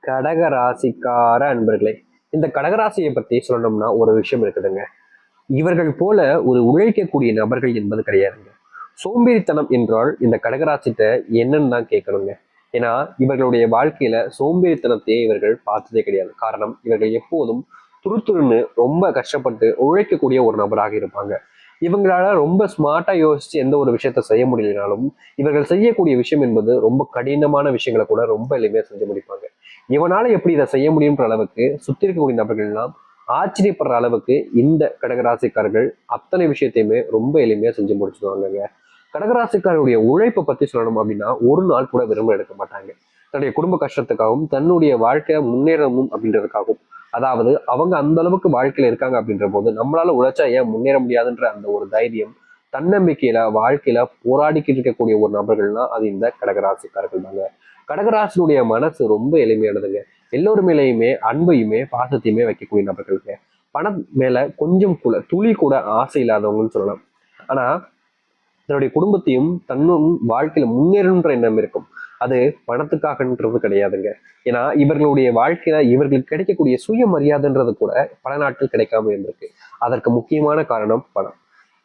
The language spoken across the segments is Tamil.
கடக ராசிக்கார அன்பர்களே, இந்த கடகராசியை பத்தி சொல்லணும்னா ஒரு விஷயம் இருக்குதுங்க. இவர்கள் போல ஒரு உழைக்கக்கூடிய நபர்கள் என்பது கிடையாதுங்க. சோம்பேறித்தனம் என்றால் இந்த கடகராசிட்ட என்னன்னு தான் கேட்கணுங்க. ஏன்னா இவர்களுடைய வாழ்க்கையில சோம்பேறித்தனத்தையே இவர்கள் பார்த்ததே கிடையாது. காரணம், இவர்கள் எப்போதும் துருத்துருன்னு ரொம்ப கஷ்டப்பட்டு உழைக்கக்கூடிய ஒரு நபராக இருப்பாங்க. இவங்களால ரொம்ப ஸ்மார்ட்டா யோசிச்சு எந்த ஒரு விஷயத்த செய்ய முடியலனாலும் இவர்கள் செய்யக்கூடிய விஷயம் என்பது ரொம்ப கடினமான விஷயங்களை கூட ரொம்ப எளிமையா செஞ்சு முடிப்பாங்க. இவனால எப்படி இதை செய்ய முடியுன்ற அளவுக்கு சுத்தி இருக்கக்கூடிய நபர்கள் எல்லாம் ஆச்சரியப்படுற அளவுக்கு இந்த கடகராசிக்காரர்கள் அத்தனை விஷயத்தையுமே ரொம்ப எளிமையா செஞ்சு முடிச்சுடுவாங்க. கடகராசிக்காரருடைய உழைப்பை பத்தி சொல்லணும் அப்படின்னா ஒரு நாள் கூட விரும்ப எடுக்க மாட்டாங்க. தன்னுடைய குடும்ப கஷ்டத்துக்காகவும் தன்னுடைய வாழ்க்கை முன்னேறணும் அப்படின்றதுக்காகவும், அதாவது அவங்க அந்த அளவுக்கு வாழ்க்கையில இருக்காங்க அப்படின்ற போது நம்மளால உழைச்சா ஏன் முன்னேற முடியாதுன்ற அந்த ஒரு தைரியம், தன்னம்பிக்கையில வாழ்க்கையில போராடிக்கிட்டு இருக்கக்கூடிய ஒரு நபர்கள்னா அது இந்த கடகராசிக்காரர்கள் தாங்க. கடகராசினுடைய மனசு ரொம்ப எளிமையானதுங்க. எல்லோரு மேலேயுமே அன்பையுமே பாசத்தையுமே வைக்கக்கூடிய நபர்களுங்க. பணம் மேல கொஞ்சம் கூட துளி கூட ஆசை இல்லாதவங்கன்னு சொல்லலாம். ஆனா தன்னுடைய குடும்பத்தையும் தன்னும் வாழ்க்கையில முன்னேறணுன்ற எண்ணம் இருக்கும். அது பணத்துக்காகன்றது கிடையாதுங்க. ஏன்னா இவர்களுடைய வாழ்க்கையில இவர்களுக்கு கிடைக்கக்கூடிய சுயமரியாதைன்றது கூட பல நாட்கள் கிடைக்காம இருந்திருக்கு. அதற்கு முக்கியமான காரணம் பணம்.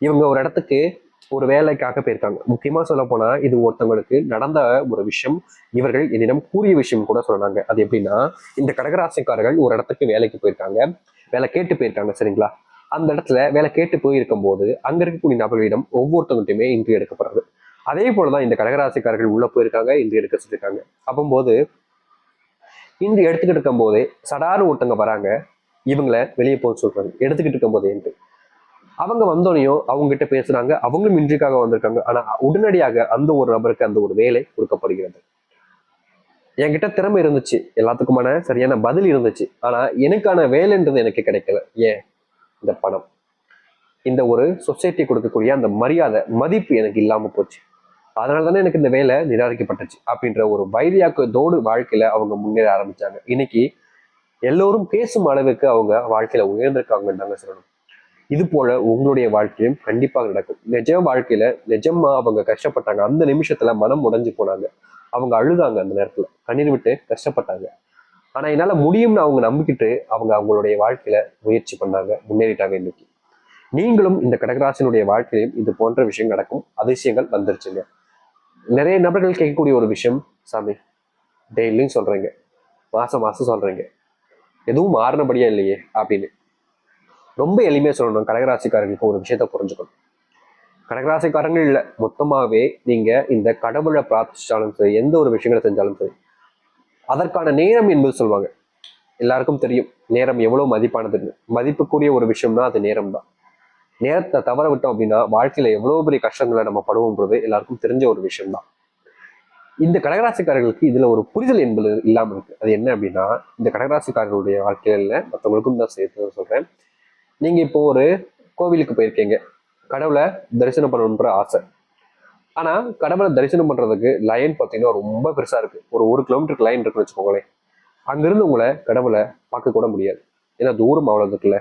இவங்க ஒரு இடத்துக்கு ஒரு வேலைக்காக போயிருக்காங்க. முக்கியமா சொல்ல போனா இது ஒருத்தவங்களுக்கு நடந்த ஒரு விஷயம். இவர்கள் என்னிடம் கூறிய விஷயம் கூட சொன்னாங்க. அது எப்படின்னா, இந்த கடகராசிக்காரர்கள் ஒரு இடத்துக்கு வேலைக்கு போயிருக்காங்க. வேலை கேட்டு போயிருக்காங்க, சரிங்களா? அந்த இடத்துல வேலை கேட்டு போயிருக்கும் போது அங்க இருக்கக்கூடிய நபர்களிடம் ஒவ்வொருத்தவங்கள்ட்டையுமே இன்ட்ரி எடுக்கப்படுறது. அதே போலதான் இந்த கடகராசிக்காரர்கள் உள்ள போயிருக்காங்க, இன்ட்ரி எடுக்க சொல்லியிருக்காங்க. அப்போது இன்ட்ரி எடுத்துக்கிட்டு இருக்கும் போதே சடாரு ஒருத்தவங்க வராங்க. இவங்களை வெளியே போக சொல்றாங்க, எடுத்துக்கிட்டு இருக்கும் போதே. அவங்க வந்தோடனையும் அவங்க கிட்ட பேசுறாங்க. அவங்களும் இன்றைக்காக வந்திருக்காங்க. ஆனா உடனடியாக அந்த ஒரு நபருக்கு அந்த ஒரு வேலை கொடுக்கப்படுகிறது. என்கிட்ட திறமை இருந்துச்சு, எல்லாத்துக்குமான சரியான பதில் இருந்துச்சு. ஆனா எனக்கான வேலைன்றது எனக்கு கிடைக்கல. ஏன்? இந்த பணம், இந்த ஒரு சொசைட்டி கொடுக்கக்கூடிய அந்த மரியாதை மதிப்பு எனக்கு இல்லாம போச்சு. அதனால தானே எனக்கு இந்த வேலை நிராகரிக்கப்பட்டுச்சு அப்படின்ற ஒரு வைரியாக்கத்தோடு வாழ்க்கையில அவங்க முன்னேற ஆரம்பிச்சாங்க. இன்னைக்கு எல்லோரும் பேசும் அளவுக்கு அவங்க வாழ்க்கையில உயர்ந்திருக்காங்கன்னு தாங்க சொல்லணும். இது போல உங்களுடைய வாழ்க்கையும் கண்டிப்பாக நடக்கும். நிஜ வாழ்க்கையில நிஜமா அவங்க கஷ்டப்பட்டாங்க. அந்த நிமிஷத்துல மனம் உடைஞ்சு போனாங்க. அவங்க அழுதாங்க, அந்த நேரத்துல கண்ணீர் விட்டு கஷ்டப்பட்டாங்க. ஆனா என்னால முடியும்னு அவங்க நம்பிக்கிட்டு அவங்க அவங்களுடைய வாழ்க்கையில முயற்சி பண்ணாங்க, முன்னேறிட்டாங்க. இன்னைக்கு நீங்களும் இந்த கடகராசினுடைய வாழ்க்கையிலும் இது போன்ற விஷயம் நடக்கும், அதிசயங்கள் வந்துருச்சுங்க. நிறைய நபர்கள் கேட்கக்கூடிய ஒரு விஷயம், சாமி டெய்லியும் சொல்றீங்க, மாசம் மாசம் சொல்றீங்க, எதுவும் மாறினபடியா இல்லையே அப்படின்னு. ரொம்ப எளிமையா சொல்லணும், கடகராசிக்காரங்களுக்கு ஒரு விஷயத்த புரிஞ்சுக்கணும். கடகராசிக்காரங்க இல்லை, மொத்தமாவே நீங்க இந்த கடவுளை பிரார்த்திச்சாலும் சரி, எந்த ஒரு விஷயங்களை செஞ்சாலும் சரி, அதற்கான நேரம் என்பது சொல்லுவாங்க. எல்லாருக்கும் தெரியும் நேரம் எவ்வளவு மதிப்பானதுன்னு. மதிப்புக்குரிய ஒரு விஷயம்னா அது நேரம் தான். நேரத்தை தவற விட்டோம் அப்படின்னா வாழ்க்கையில எவ்வளவு பெரிய கஷ்டங்களை நம்ம படுவோம்ன்றது எல்லாருக்கும் தெரிஞ்ச ஒரு விஷயம் தான். இந்த கடகராசிக்காரர்களுக்கு இதுல ஒரு புரிதல் என்பது இல்லாம இருக்கு. அது என்ன அப்படின்னா, இந்த கடகராசிக்காரர்களுடைய வாழ்க்கையில மற்றவங்களுக்கும் தான் சேர்த்து சொல்றேன். நீங்க இப்போ ஒரு கோவிலுக்கு போயிருக்கீங்க, கடவுளை தரிசனம் பண்ணணுன்ற ஆசை. ஆனா கடவுளை தரிசனம் பண்றதுக்கு லைன் பார்த்தீங்கன்னா ரொம்ப பெருசா இருக்கு. ஒரு 1 கிலோமீட்டருக்கு லைன் இருக்குன்னு வச்சுக்கோங்களேன். அங்கிருந்து உங்களை கடவுளை பார்க்க கூட முடியாது. ஏன்னா தூரம் அவ்வளவு இருக்குல்ல.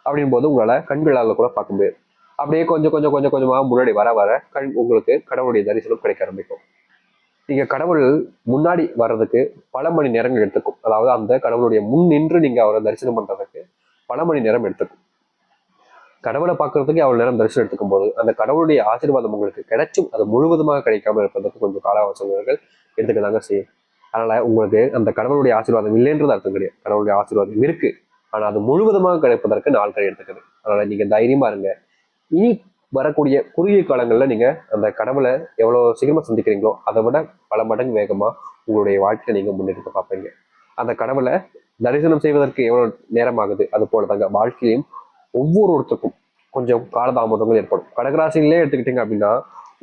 அப்படின் போது உங்களால கண்களால கூட பார்க்க முடியாது. அப்படியே கொஞ்சம் கொஞ்சம் கொஞ்சம் கொஞ்சமா முன்னாடி வர வர உங்களுக்கு கடவுளுடைய தரிசனம் கிடைக்க ஆரம்பிக்கும். நீங்க கடவுள் முன்னாடி வர்றதுக்கு பல மணி நேரங்கள் எடுத்துக்கும். அதாவது அந்த கடவுளுடைய முன் நின்று நீங்க அவரை தரிசனம் பண்றதுக்கு பல மணி நேரம் எடுத்துக்கும். கடவுளை பார்க்கறதுக்கு அவ்வளவு நேரம் தரிசனம் எடுத்துக்கும் போது அந்த கடவுளுடைய ஆசீர்வாதம் உங்களுக்கு கிடைச்சும் அது முழுவதுமாக கிடைக்காம இருப்பதற்கு கொஞ்சம் கால அவகாசங்கள் எடுத்துக்கதாங்க செய்யும். அதனால உங்களுக்கு அந்த கடவுளுடைய ஆசீர்வாதம் இல்லைன்றது அர்த்தம் கிடையாது. கடவுளுடைய ஆசீர்வாதம் இருக்கு, ஆனா அது முழுவதுமாக கிடைப்பதற்கு நாட்கள் எடுத்துக்குது. அதனால நீங்க தைரியமா இருங்க. இனி வரக்கூடிய குறுகிய காலங்கள்ல நீங்க அந்த கடவுளை எவ்வளவு சீக்கிரமா சந்திக்கிறீங்களோ அதை விட பல மடங்கு வேகமா உங்களுடைய வாழ்க்கையை நீங்க முன்னெடுக்க பார்ப்பீங்க. அந்த கடவுளை தரிசனம் செய்வதற்கு எவ்வளவு நேரம் ஆகுது, அது போலதாங்க வாழ்க்கையிலும் ஒவ்வொருத்தருக்கும் கொஞ்சம் காலதாமதங்கள் ஏற்படும். கடகராசிகளே எடுத்துக்கிட்டீங்க அப்படின்னா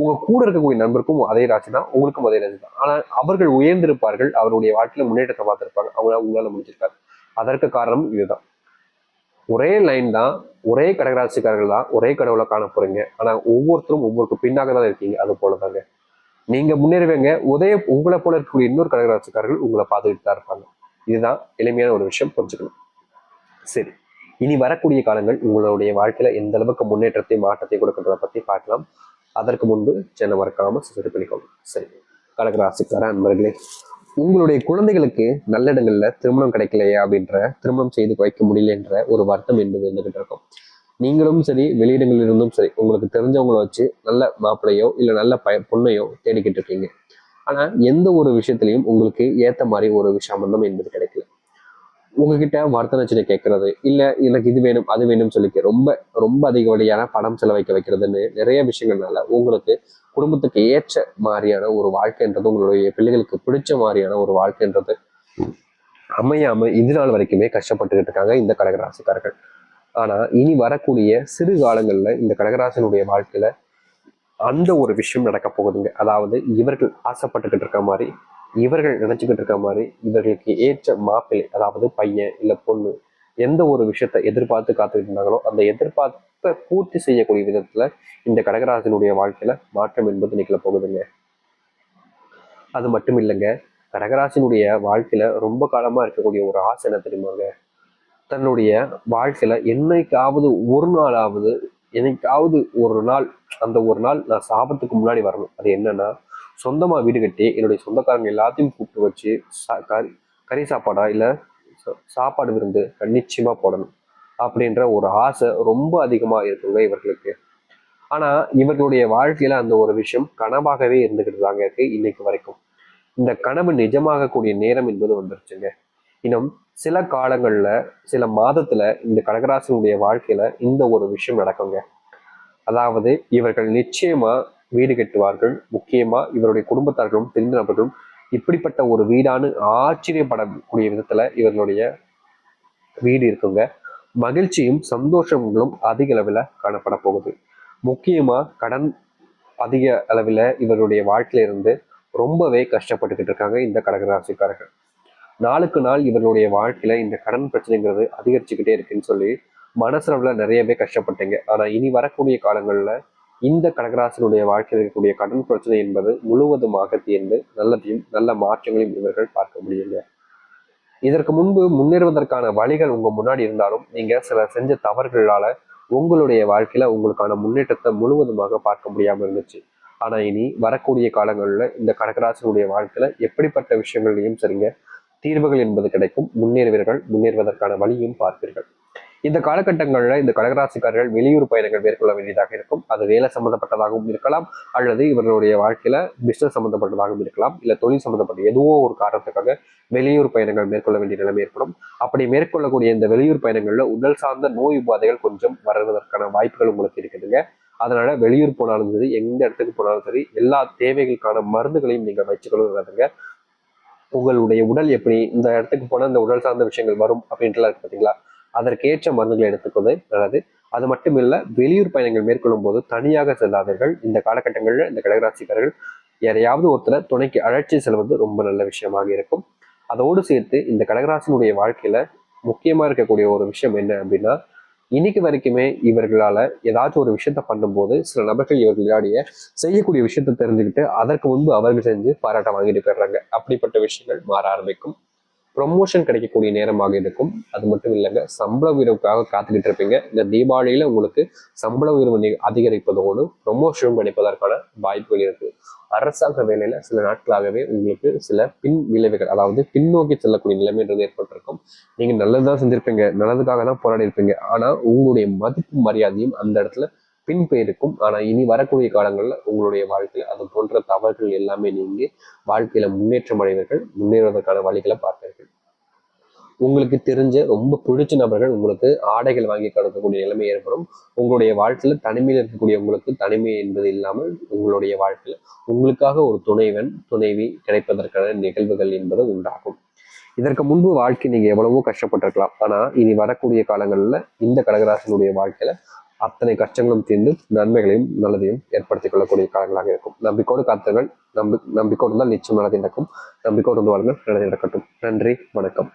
உங்க கூட இருக்கக்கூடிய நண்பருக்கும் அதே ராசி தான், உங்களுக்கும் அதே ராசி தான். ஆனா அவர்கள் உயர்ந்திருப்பார்கள், அவருடைய வாழ்க்கையில முன்னேற்றத்தை பார்த்திருப்பாங்க, அவங்களால உங்களால முடிஞ்சிருக்காரு. அதற்கு காரணம் இதுதான். ஒரே லைன் தான், ஒரே கடகராசிக்காரர்கள் தான், ஒரே கடவுளை காண போறீங்க. ஆனா ஒவ்வொருத்தரும் ஒவ்வொருக்கு பின்னாக தான் இருக்கீங்க. அது போலதாங்க நீங்க முன்னேறுவீங்க. உங்களை போல இருக்கக்கூடிய இன்னொரு கடகராசிக்காரர்கள் உங்களை பார்த்துக்கிட்டு தான் இருப்பாங்க. இதுதான் எளிமையான ஒரு விஷயம், புரிஞ்சுக்கணும். சரி, இனி வரக்கூடிய காலங்கள் உங்களுடைய வாழ்க்கையில எந்த அளவுக்கு முன்னேற்றத்தை மாற்றத்தை கொடுக்கறத பத்தி பார்க்கலாம். அதற்கு முன்பு சேனல் மறக்காம சப்ஸ்கிரைப் பண்ணிக்கோங்க. சரி, கடகராசிக்கார அன்பர்களே, உங்களுடைய குழந்தைகளுக்கு நல்ல இடங்கள்ல திருமணம் கிடைக்கலையா அப்படின்ற, திருமணம் செய்து வைக்க முடியல என்ற ஒரு வருத்தம் என்பது இருந்துகிட்டு இருக்கும். நீங்களும் சரி, வெளியிடங்களில் இருந்தும் சரி, உங்களுக்கு தெரிஞ்சவங்களை வச்சு நல்ல மாப்பிள்ளையோ இல்லை நல்ல பொண்ணையோ தேடிக்கிட்டு இருக்கீங்க. ஆனா எந்த ஒரு விஷயத்திலையும் உங்களுக்கு ஏத்த மாதிரி ஒரு சம்பந்தம் என்பது கிடைக்கல. உங்ககிட்ட வர்த்தனை கேட்கறது, இல்ல எனக்கு இது வேணும் அது வேணும்னு சொல்லி ரொம்ப ரொம்ப அதிக வழியான பணம் செலவைக்க வைக்கிறதுன்னு நிறைய விஷயங்கள்னால உங்களுக்கு குடும்பத்துக்கு ஏற்ற மாதிரியான ஒரு வாழ்க்கைன்றது, உங்களுடைய பிள்ளைகளுக்கு பிடிச்ச மாதிரியான ஒரு வாழ்க்கைன்றது அமையாம இது நாள் வரைக்குமே கஷ்டப்பட்டுக்கிட்டு இருக்காங்க இந்த கடகராசிக்காரர்கள். ஆனா இனி வரக்கூடிய சிறு காலங்கள்ல இந்த கடகராசினுடைய வாழ்க்கையில அந்த ஒரு விஷயம் நடக்க போகுதுங்க. அதாவது இவர்கள் ஆசைப்பட்டுக்கிட்டு இருக்க மாதிரி, இவர்கள் நினைச்சுக்கிட்டு இருக்க மாதிரி, இவர்களுக்கு ஏற்ற மாப்பிள்ளை, அதாவது பையன் இல்ல பொண்ணு, எந்த ஒரு விஷயத்த எதிர்பார்த்து காத்துக்கிட்டு இருந்தாங்களோ அந்த எதிர்பார்ப்பை பூர்த்தி செய்யக்கூடிய விதத்துல இந்த கடகராசினுடைய வாழ்க்கையில மாற்றம் என்பது நிகழ போகுதுங்க. அது மட்டும் இல்லைங்க, கடகராசினுடைய வாழ்க்கையில ரொம்ப காலமா இருக்கக்கூடிய ஒரு ஆசை என்ன தெரியுமாங்க? தன்னுடைய வாழ்க்கையில என்னைக்காவது ஒரு நாளாவது, என்னைக்காவது ஒரு நாள், அந்த ஒரு நாள் நான் சாபத்துக்கு முன்னாடி வரணும். அது என்னன்னா, சொந்தமா வீடு கட்டி என்னுடைய சொந்தக்காரங்க எல்லாத்தையும் கூப்பிட்டு வச்சு கறி சாப்பாடா இல்ல சாப்பாடு விருந்து நிச்சயமா போடணும் அப்படின்ற ஒரு ஆசை ரொம்ப அதிகமா இருக்குங்க இவர்களுக்கு. ஆனா இவர்களுடைய வாழ்க்கையில அந்த ஒரு விஷயம் கனவாகவே இருந்துகிட்டு தாங்க இருக்கு இன்னைக்கு வரைக்கும். இந்த கனவு நிஜமாகக்கூடிய நேரம் என்பது வந்துருச்சுங்க. இன்னும் சில காலங்கள்ல, சில மாதத்துல இந்த கடகராசினுடைய வாழ்க்கையில இந்த ஒரு விஷயம் நடக்குங்க. அதாவது இவர்கள் நிச்சயமா வீடு கட்டுவார்கள். முக்கியமா இவருடைய குடும்பத்தார்களும் தெரிந்த நபர்களும் இப்படிப்பட்ட ஒரு வீடானு ஆச்சரியப்படக்கூடிய விதத்துல இவர்களுடைய வீடு இருக்குங்க. மகிழ்ச்சியும் சந்தோஷங்களும் அதிக அளவில் காணப்பட போகுது. முக்கியமா கடன் அதிக அளவில் இவருடைய வாழ்க்கையில இருந்து ரொம்பவே கஷ்டப்பட்டுக்கிட்டு இருக்காங்க இந்த கடகராசிக்காரர்கள். நாளுக்கு நாள் இவர்களுடைய வாழ்க்கையில இந்த கடன் பிரச்சனைங்கிறது அதிகரிச்சுக்கிட்டே இருக்குன்னு சொல்லி மனசளவுல நிறையவே கஷ்டப்பட்டீங்க. ஆனா இனி வரக்கூடிய காலங்கள்ல இந்த கடகராசினுடைய வாழ்க்கையில் இருக்கக்கூடிய கடன் பிரச்சனை என்பது முழுவதுமாக தீர்ந்து நல்லதையும் நல்ல மாற்றங்களையும் இவர்கள் பார்க்க முடியுங்க. இதற்கு முன்பு முன்னேறுவதற்கான வழிகள் உங்க முன்னாடி இருந்தாலும் நீங்க சில செஞ்ச தவறுகளால உங்களுடைய வாழ்க்கையில உங்களுக்கான முன்னேற்றத்தை முழுவதுமாக பார்க்க முடியாம இருந்துச்சு. ஆனா இனி வரக்கூடிய காலங்கள்ல இந்த கடகராசினுடைய வாழ்க்கையில எப்படிப்பட்ட விஷயங்களையும் சரிங்க தீர்வுகள் என்பது கிடைக்கும். முன்னேறுவீர்கள், முன்னேறுவதற்கான வழியும் பார்ப்பீர்கள். இந்த காலகட்டங்களில் இந்த கடகராசிக்காரர்கள் வெளியூர் பயணங்கள் மேற்கொள்ள வேண்டியதாக இருக்கும். அது வேலை சம்பந்தப்பட்டதாகவும் இருக்கலாம், அல்லது இவர்களுடைய வாழ்க்கையில பிசினஸ் சம்பந்தப்பட்டதாகவும் இருக்கலாம், இல்ல தொழில் சம்பந்தப்பட்ட எதுவோ ஒரு காரணத்துக்காக வெளியூர் பயணங்கள் மேற்கொள்ள வேண்டிய நிலைமை ஏற்படும். அப்படி மேற்கொள்ளக்கூடிய இந்த வெளியூர் பயணங்கள்ல உடல் சார்ந்த நோய் உபாதைகள் கொஞ்சம் வருவதற்கான வாய்ப்புகள் உங்களுக்கு இருக்குதுங்க. அதனால வெளியூர் போனாலும் சரி, எந்த இடத்துக்கு போனாலும் சரி, எல்லா தேவைகளுக்கான மருந்துகளையும் நீங்க வச்சுக்கொள்ளுங்க. உங்களுடைய உடல் எப்படி இந்த இடத்துக்கு போனால் இந்த உடல் சார்ந்த விஷயங்கள் வரும் அப்படின்ட்டுலாம் இருக்கு பார்த்தீங்களா, அதற்கேற்ற மருந்துகளை எடுத்துக்கொண்டு நல்லது. அது மட்டும் இல்ல, வெளியூர் பயணங்கள் மேற்கொள்ளும் போது தனியாக செல்லாதீர்கள். இந்த காலகட்டங்களில் இந்த கடகராசிக்காரர்கள் யாரையாவது ஒருத்தரை துணைக்கு அழைச்சி செல்வது ரொம்ப நல்ல விஷயமாக இருக்கும். அதோடு சேர்த்து இந்த கடகராசினுடைய வாழ்க்கையில முக்கியமா இருக்கக்கூடிய ஒரு விஷயம் என்ன அப்படின்னா, இன்னைக்கு வரைக்குமே இவர்களால ஏதாச்சும் ஒரு விஷயத்த பண்ணும்போது சில நபர்கள் இவர்களுடைய செய்யக்கூடிய விஷயத்த தெரிஞ்சுக்கிட்டு அதற்கு முன்பு அவர்கள் செஞ்சு பாராட்ட வாங்கிட்டு போயிடுறாங்க. அப்படிப்பட்ட விஷயங்கள் மாற ஆரம்பிக்கும். ப்ரொமோஷன் கிடைக்கக்கூடிய நேரமாக இருக்கும். அது மட்டும் இல்லைங்க, சம்பள உயர்வுக்காக காத்துக்கிட்டு இருப்பீங்க. இந்த தீபாவளியில உங்களுக்கு சம்பள உயர்வு அதிகரிப்பதோடு ப்ரொமோஷனும் கிடைப்பதற்கான வாய்ப்புகள் இருக்கு. அரசாங்க வேலையில சில நாட்களாகவே உங்களுக்கு சில பின் விளைவுகள், அதாவது பின்னோக்கி செல்லக்கூடிய நிலைமைன்றது ஏற்பட்டிருக்கும். நீங்க நல்லதுதான் செஞ்சிருப்பீங்க, நல்லதுக்காக தான் போராடி இருப்பீங்க. ஆனா உங்களுடைய மதிப்பு மரியாதையும் அந்த இடத்துல பின்பெயருக்கும். ஆனா இனி வரக்கூடிய காலங்கள்ல உங்களுடைய வாழ்க்கையில அது போன்ற தவறுகள் எல்லாமே நீங்கி வாழ்க்கையில முன்னேற்றம் அடைவீர்கள். முன்னேறுவதற்கான வழிகளை பார்ப்பீர்கள். உங்களுக்கு தெரிஞ்ச ரொம்ப பிடிச்ச நபர்கள் உங்களுக்கு ஆடைகள் வாங்கி கொடுக்கக்கூடிய நிலைமை ஏற்படும். உங்களுடைய வாழ்க்கையில தனிமையில் இருக்கக்கூடிய உங்களுக்கு தனிமை என்பது இல்லாமல் உங்களுடைய வாழ்க்கையில உங்களுக்காக ஒரு துணைவன் துணைவி கிடைப்பதற்கான நிகழ்வுகள் என்பது உண்டாகும். இதற்கு முன்பு வாழ்க்கை நீங்க எவ்வளவோ கஷ்டப்பட்டிருக்கலாம். ஆனா இனி வரக்கூடிய காலங்கள்ல இந்த கடகராசினுடைய வாழ்க்கையில அத்தனை கஷ்டங்களும் தீர்ந்து நன்மைகளையும் நல்லதையும் ஏற்படுத்திக் கொள்ளக்கூடிய காலங்களாக இருக்கும். நம்பிக்கையோடு காத்துங்கள். நம்பிக்கையோடு தான் நிச்சயம் நல்லது நடக்கும். நம்பிக்கையோடு வந்து வாழுங்கள். நல்லது நடக்கட்டும். நன்றி, வணக்கம்.